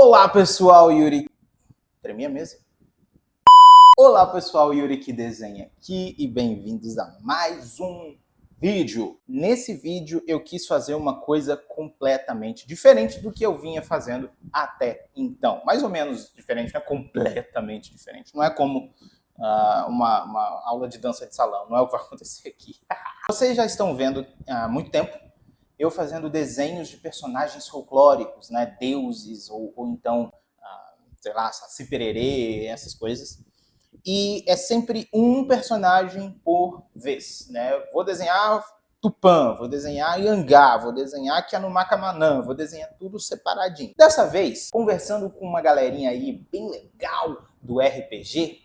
Olá pessoal, Yuri... Tremi a mesa? Olá pessoal, Yuri que desenha aqui e bem-vindos a mais um vídeo. Nesse vídeo eu quis fazer uma coisa completamente diferente do que eu vinha fazendo até então. Mais ou menos diferente, não é completamente diferente. Não é como uma aula de dança de salão, não é o que vai acontecer aqui. Vocês já estão vendo há muito tempo eu fazendo desenhos de personagens folclóricos, né? Deuses ou então, sei lá, Saci Pererê, essas coisas. E é sempre um personagem por vez, né? Vou desenhar Tupã, vou desenhar Iangá, vou desenhar Kianumacamanã, vou desenhar tudo separadinho. Dessa vez, conversando com uma galerinha aí bem legal do RPG,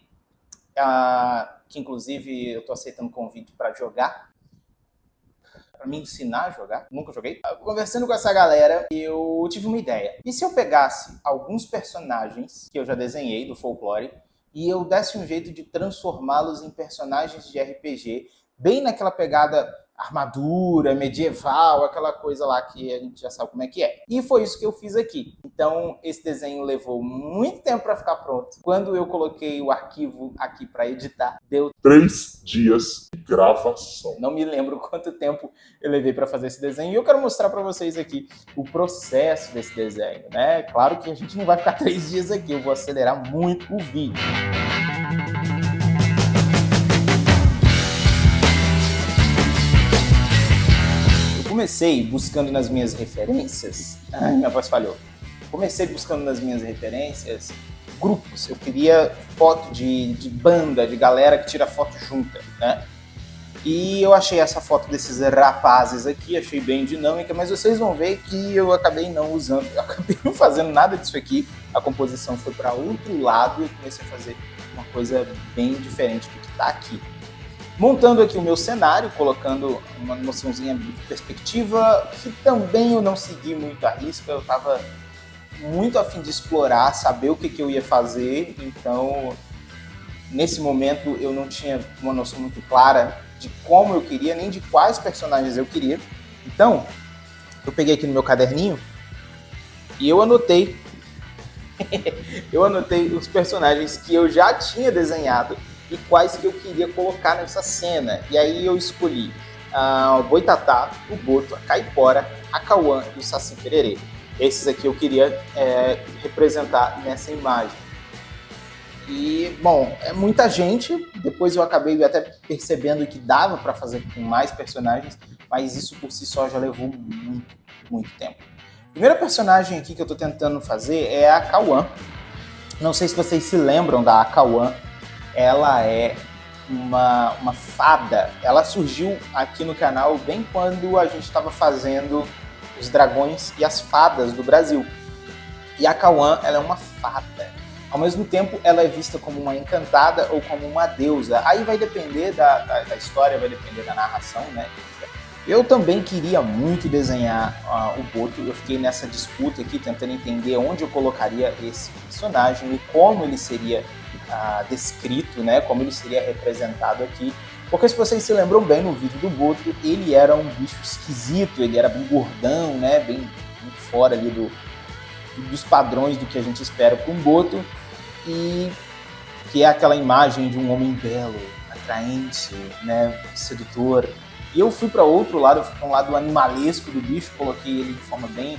que inclusive eu tô aceitando convite para jogar, para me ensinar a jogar, nunca joguei. Conversando com essa galera, eu tive uma ideia. E se eu pegasse alguns personagens que eu já desenhei do folclore e eu desse um jeito de transformá-los em personagens de RPG, bem naquela pegada armadura, medieval, aquela coisa lá que a gente já sabe como é que é. E foi isso que eu fiz aqui. Então, esse desenho levou muito tempo para ficar pronto. Quando eu coloquei o arquivo aqui para editar, deu 3 dias de gravação. Não me lembro quanto tempo eu levei para fazer esse desenho. E eu quero mostrar para vocês aqui o processo desse desenho, né? Claro que a gente não vai ficar 3 dias aqui, eu vou acelerar muito o vídeo. Comecei buscando nas minhas referências... Ai, minha voz falhou. Comecei buscando nas minhas referências grupos. Eu queria foto de banda, de galera que tira foto junta, né? E eu achei essa foto desses rapazes aqui, achei bem dinâmica, mas vocês vão ver que eu acabei não usando, eu acabei não fazendo nada disso aqui. A composição foi para outro lado e eu comecei a fazer uma coisa bem diferente do que está aqui. Montando aqui o meu cenário, colocando uma noçãozinha de perspectiva, que também eu não segui muito à risca, eu estava muito a fim de explorar, saber o que eu ia fazer, então nesse momento eu não tinha uma noção muito clara de como eu queria, nem de quais personagens eu queria. Então, eu peguei aqui no meu caderninho e eu anotei os personagens que eu já tinha desenhado e quais que eu queria colocar nessa cena. E aí eu escolhi o Boitatá, o Boto, a Caipora, a Cauã e o Saci Pererê. Esses aqui eu queria representar nessa imagem. E, bom, é muita gente. Depois eu acabei até percebendo que dava para fazer com mais personagens, mas isso por si só já levou muito, muito tempo. O primeiro personagem aqui que eu estou tentando fazer é a Cauã. Não sei se vocês se lembram da Cauã. Ela é uma fada. Ela surgiu aqui no canal bem quando a gente estava fazendo os dragões e as fadas do Brasil. E a Cauã, ela é uma fada. Ao mesmo tempo, ela é vista como uma encantada ou como uma deusa. Aí vai depender da história, vai depender da narração, né? Eu também queria muito desenhar o Boto. Eu fiquei nessa disputa aqui, tentando entender onde eu colocaria esse personagem e como ele seria descrito, né? Como ele seria representado aqui. Porque se vocês se lembram bem, no vídeo do Boto, ele era um bicho esquisito, ele era bem gordão, né? Bem fora ali dos padrões do que a gente espera para um Boto. E que é aquela imagem de um homem belo, atraente, né? Sedutor. E eu fui para outro lado, eu fui para um lado animalesco do bicho, coloquei ele de forma bem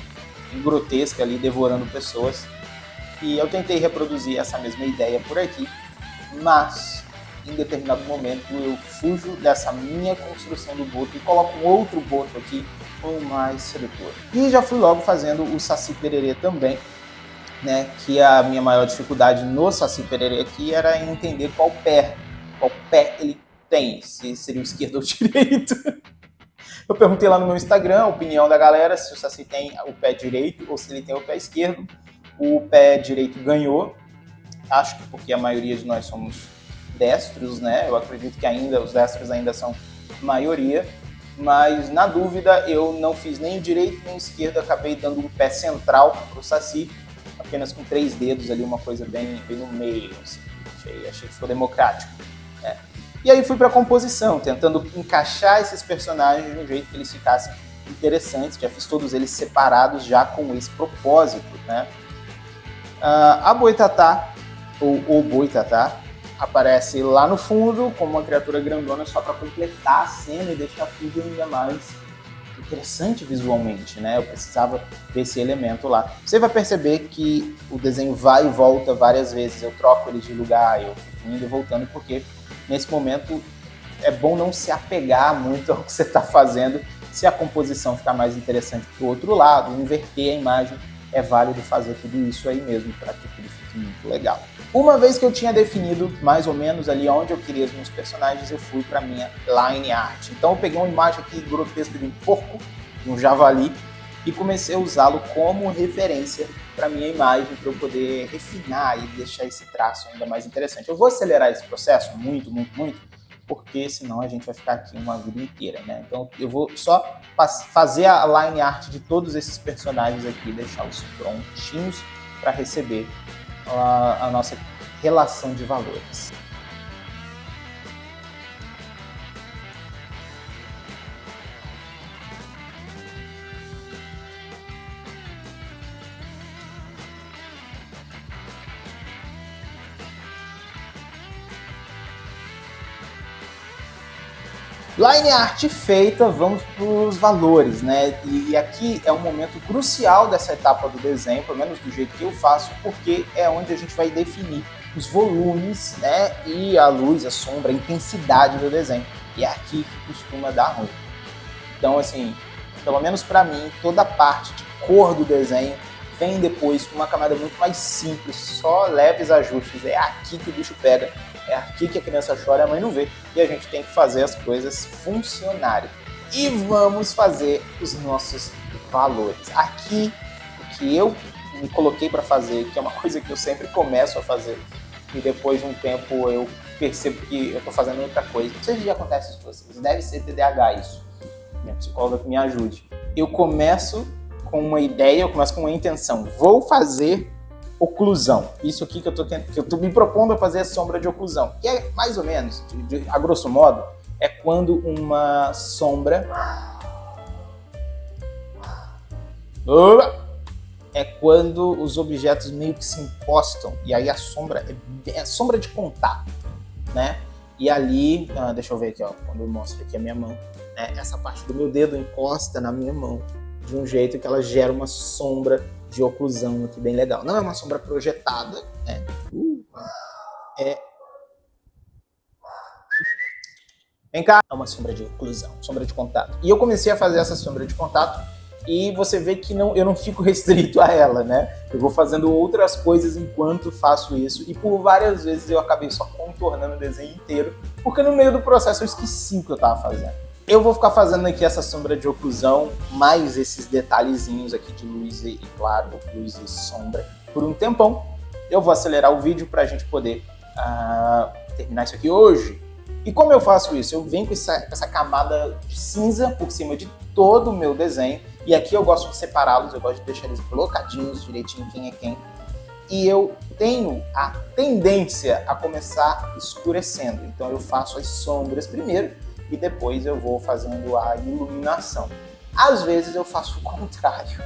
grotesca ali, devorando pessoas. E eu tentei reproduzir essa mesma ideia por aqui, mas em determinado momento eu fujo dessa minha construção do Boto e coloco um outro Boto aqui, um mais sedutor. E já fui logo fazendo o Saci Pererê também, né? Que a minha maior dificuldade no Saci Pererê aqui era em entender qual pé ele tem, se seria o esquerdo ou o direito. Eu perguntei lá no meu Instagram a opinião da galera, se o Saci tem o pé direito ou se ele tem o pé esquerdo. O pé direito ganhou, acho que porque a maioria de nós somos destros, né? Eu acredito que ainda os destros ainda são maioria, mas na dúvida eu não fiz nem o direito nem o esquerdo, acabei dando um pé central para o Saci, apenas com 3 dedos ali, uma coisa bem no meio, assim. Achei que ficou democrático, né? E aí fui para a composição, tentando encaixar esses personagens de um jeito que eles ficassem interessantes. Já fiz todos eles separados já com esse propósito, né? A Boitatá, ou o Boitatá, aparece lá no fundo como uma criatura grandona só para completar a cena e deixar tudo ainda mais interessante visualmente, né? Eu precisava desse elemento lá. Você vai perceber que o desenho vai e volta várias vezes, eu troco ele de lugar, eu fico indo e voltando, porque nesse momento é bom não se apegar muito ao que você está fazendo. Se a composição ficar mais interessante para o outro lado, inverter a imagem, é válido fazer tudo isso aí mesmo para que tudo fique muito legal. Uma vez que eu tinha definido mais ou menos ali onde eu queria os meus personagens, eu fui para minha line art. Então eu peguei uma imagem aqui grotesca de um porco, de um javali, e comecei a usá-lo como referência para minha imagem, para eu poder refinar e deixar esse traço ainda mais interessante. Eu vou acelerar esse processo muito, porque senão a gente vai ficar aqui uma vida inteira, né? Então eu vou só fazer a line art de todos esses personagens aqui, deixá-los prontinhos para receber a nossa relação de valores. Line art feita, vamos para os valores, né? E aqui é um momento crucial dessa etapa do desenho, pelo menos do jeito que eu faço, porque é onde a gente vai definir os volumes, né? E a luz, a sombra, a intensidade do desenho. E é aqui que costuma dar ruim. Então, assim, pelo menos para mim, toda a parte de cor do desenho vem depois com uma camada muito mais simples, só leves ajustes. É aqui que o bicho pega. É aqui que a criança chora e a mãe não vê. E a gente tem que fazer as coisas funcionarem. E vamos fazer os nossos valores. Aqui, o que eu me coloquei para fazer, que é uma coisa que eu sempre começo a fazer, e depois de um tempo eu percebo que eu estou fazendo outra coisa. Não sei se já acontece isso com vocês. Deve ser TDAH isso. Minha psicóloga que me ajude. Eu começo com uma ideia, eu começo com uma intenção. Vou fazer oclusão. Isso aqui que eu tô me propondo a fazer a sombra de oclusão. Que é mais ou menos, a grosso modo, é quando uma sombra... É quando os objetos meio que se encostam. E aí a sombra é sombra de contato, né? E ali, deixa eu ver aqui, ó, quando eu mostro aqui a minha mão, né? Essa parte do meu dedo encosta na minha mão de um jeito que ela gera uma sombra de oclusão aqui bem legal. Não é uma sombra projetada, né? Vem cá. É uma sombra de oclusão, sombra de contato. E eu comecei a fazer essa sombra de contato e você vê que eu não fico restrito a ela, né? Eu vou fazendo outras coisas enquanto faço isso e por várias vezes eu acabei só contornando o desenho inteiro, porque no meio do processo eu esqueci o que eu estava fazendo. Eu vou ficar fazendo aqui essa sombra de oclusão, mais esses detalhezinhos aqui de luz e claro, luz e sombra, por um tempão. Eu vou acelerar o vídeo para a gente poder terminar isso aqui hoje. E como eu faço isso? Eu venho com essa camada de cinza por cima de todo o meu desenho. E aqui eu gosto de separá-los, eu gosto de deixar eles blocadinhos, direitinho quem é quem. E eu tenho a tendência a começar escurecendo. Então eu faço as sombras primeiro, e depois eu vou fazendo a iluminação. Às vezes eu faço o contrário,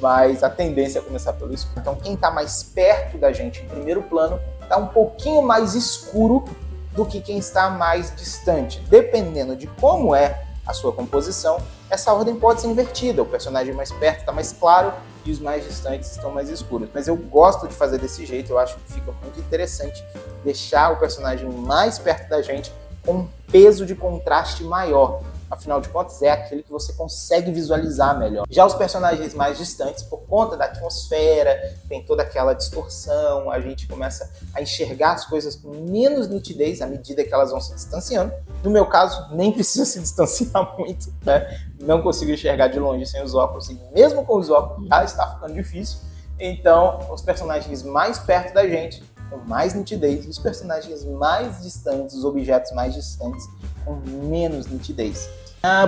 mas a tendência é começar pelo escuro. Então quem está mais perto da gente em primeiro plano está um pouquinho mais escuro do que quem está mais distante. Dependendo de como é a sua composição, essa ordem pode ser invertida. O personagem mais perto está mais claro e os mais distantes estão mais escuros. Mas eu gosto de fazer desse jeito, eu acho que fica muito interessante deixar o personagem mais perto da gente com um peso de contraste maior. Afinal de contas, é aquele que você consegue visualizar melhor. Já os personagens mais distantes, por conta da atmosfera, tem toda aquela distorção, a gente começa a enxergar as coisas com menos nitidez à medida que elas vão se distanciando. No meu caso, nem precisa se distanciar muito, né? Não consigo enxergar de longe sem os óculos, e mesmo com os óculos já está ficando difícil. Então, os personagens mais perto da gente, com mais nitidez, e os personagens mais distantes, os objetos mais distantes, com menos nitidez.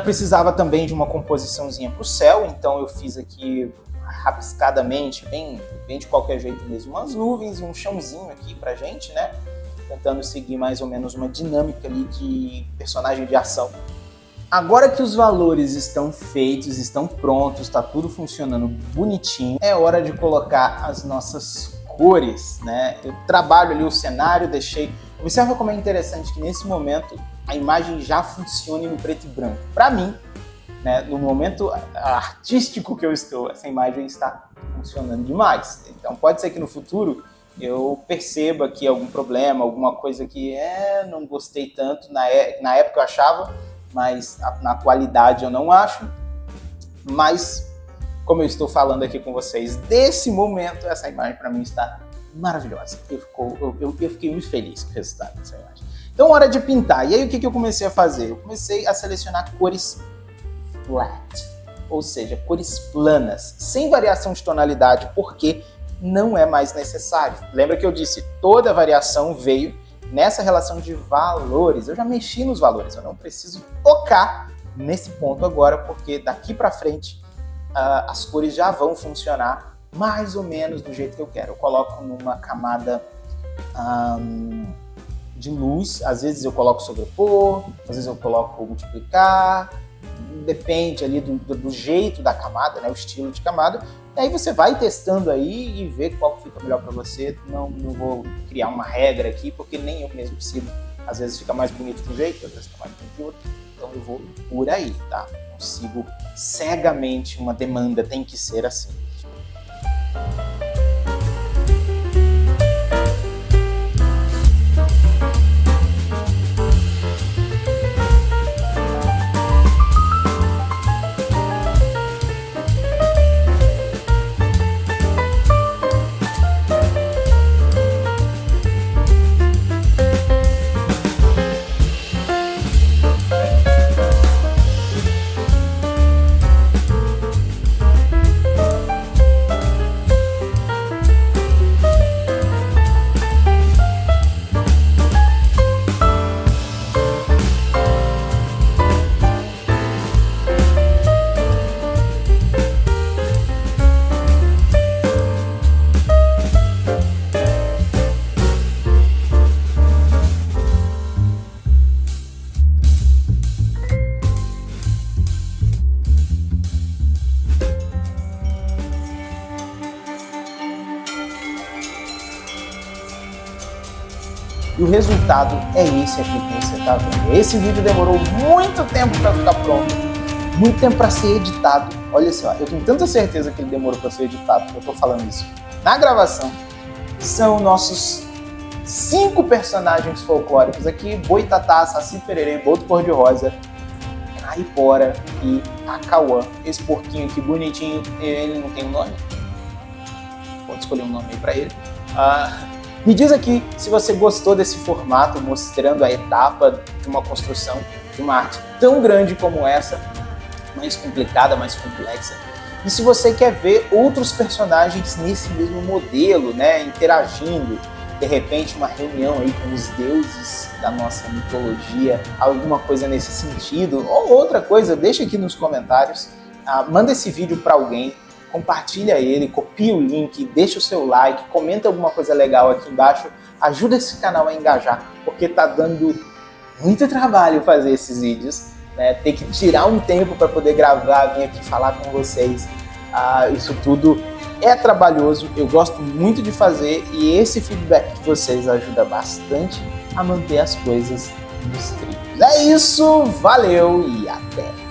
Precisava também de uma composiçãozinha para o céu, então eu fiz aqui rabiscadamente, bem de qualquer jeito mesmo, umas nuvens, um chãozinho aqui pra gente, né? Tentando seguir mais ou menos uma dinâmica ali de personagem de ação. Agora que os valores estão feitos, estão prontos, está tudo funcionando bonitinho, é hora de colocar as nossas cores, né? Eu trabalho ali o cenário, Observa como é interessante que nesse momento a imagem já funcione no preto e branco. Para mim, né, no momento artístico que eu estou, essa imagem está funcionando demais. Então pode ser que no futuro eu perceba que algum problema, alguma coisa que não gostei tanto, na época eu achava, mas na atualidade eu não acho. Mas, como eu estou falando aqui com vocês, desse momento, essa imagem para mim está maravilhosa. Eu fiquei muito feliz com o resultado dessa imagem. Então, hora de pintar. E aí, o que eu comecei a fazer? Eu comecei a selecionar cores flat, ou seja, cores planas, sem variação de tonalidade, porque não é mais necessário. Lembra que eu disse, toda a variação veio nessa relação de valores. Eu já mexi nos valores, eu não preciso tocar nesse ponto agora, porque daqui para frente as cores já vão funcionar mais ou menos do jeito que eu quero. Eu coloco numa camada de luz, às vezes eu coloco sobrepor, às vezes eu coloco multiplicar, depende ali do jeito da camada, né, o estilo de camada. E aí você vai testando aí e vê qual fica melhor para você. Não vou criar uma regra aqui, porque nem eu mesmo sigo. Às vezes fica mais bonito de um jeito, às vezes fica mais bonito de outro. Então eu vou por aí, tá? Não sigo cegamente uma demanda, tem que ser assim. E o resultado é esse aqui que você está vendo. Esse vídeo demorou muito tempo para ficar pronto, muito tempo para ser editado. Olha só, eu tenho tanta certeza que ele demorou para ser editado, que eu estou falando isso na gravação. São nossos 5 personagens folclóricos aqui: Boitatá, Saci Pererê, Boto Cor-de-Rosa, Caipora e Acauã. Esse porquinho aqui bonitinho, ele não tem um nome? Pode escolher um nome aí para ele. Me diz aqui se você gostou desse formato, mostrando a etapa de uma construção de uma arte tão grande como essa, mais complicada, mais complexa. E se você quer ver outros personagens nesse mesmo modelo, né, interagindo, de repente uma reunião aí com os deuses da nossa mitologia, alguma coisa nesse sentido, ou outra coisa, deixa aqui nos comentários, manda esse vídeo para alguém, compartilha ele, copia o link, deixa o seu like, comenta alguma coisa legal aqui embaixo, ajuda esse canal a engajar, porque tá dando muito trabalho fazer esses vídeos, né? Ter que tirar um tempo para poder gravar, vir aqui falar com vocês, isso tudo é trabalhoso, eu gosto muito de fazer e esse feedback de vocês ajuda bastante a manter as coisas nos trilhos. É isso, valeu e até!